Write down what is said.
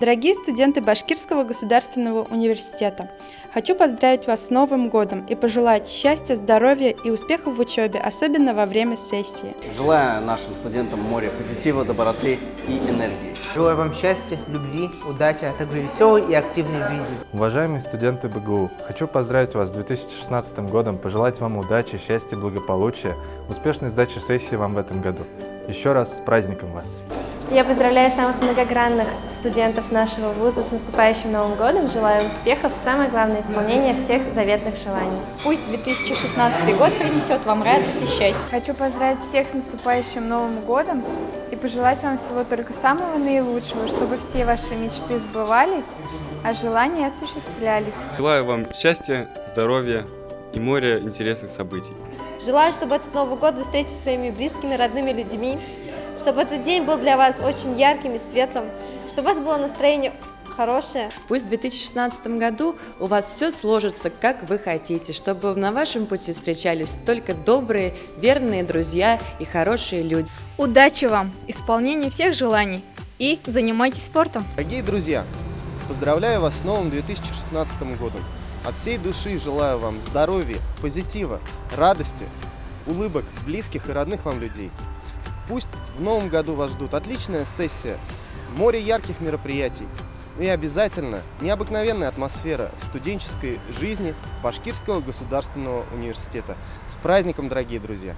Дорогие студенты Башкирского государственного университета, хочу поздравить вас с Новым годом и пожелать счастья, здоровья и успехов в учебе, особенно во время сессии. Желаю нашим студентам море позитива, доброты и энергии. Желаю вам счастья, любви, удачи, а также веселой и активной жизни. Уважаемые студенты БГУ, хочу поздравить вас с 2016 годом, пожелать вам удачи, счастья, благополучия, успешной сдачи сессии вам в этом году. Еще раз с праздником вас! Я поздравляю самых многогранных студентов нашего вуза с наступающим Новым годом, желаю успехов, самое главное исполнение всех заветных желаний. Пусть 2016 год принесет вам радость и счастье. Хочу поздравить всех с наступающим Новым годом и пожелать вам всего только самого наилучшего, чтобы все ваши мечты сбывались, а желания осуществлялись. Желаю вам счастья, здоровья и моря интересных событий. Желаю, чтобы этот Новый год вы встретили своими близкими, родными людьми, чтобы этот день был для вас очень ярким и светлым, чтобы у вас было настроение хорошее. Пусть в 2016 году у вас все сложится, как вы хотите, чтобы на вашем пути встречались только добрые, верные друзья и хорошие люди. Удачи вам, исполнения всех желаний и занимайтесь спортом. Дорогие друзья, поздравляю вас с новым 2016 годом. От всей души желаю вам здоровья, позитива, радости, улыбок, близких и родных вам людей. Пусть в новом году вас ждут отличная сессия, море ярких мероприятий и обязательно необыкновенная атмосфера студенческой жизни Башкирского государственного университета. С праздником, дорогие друзья!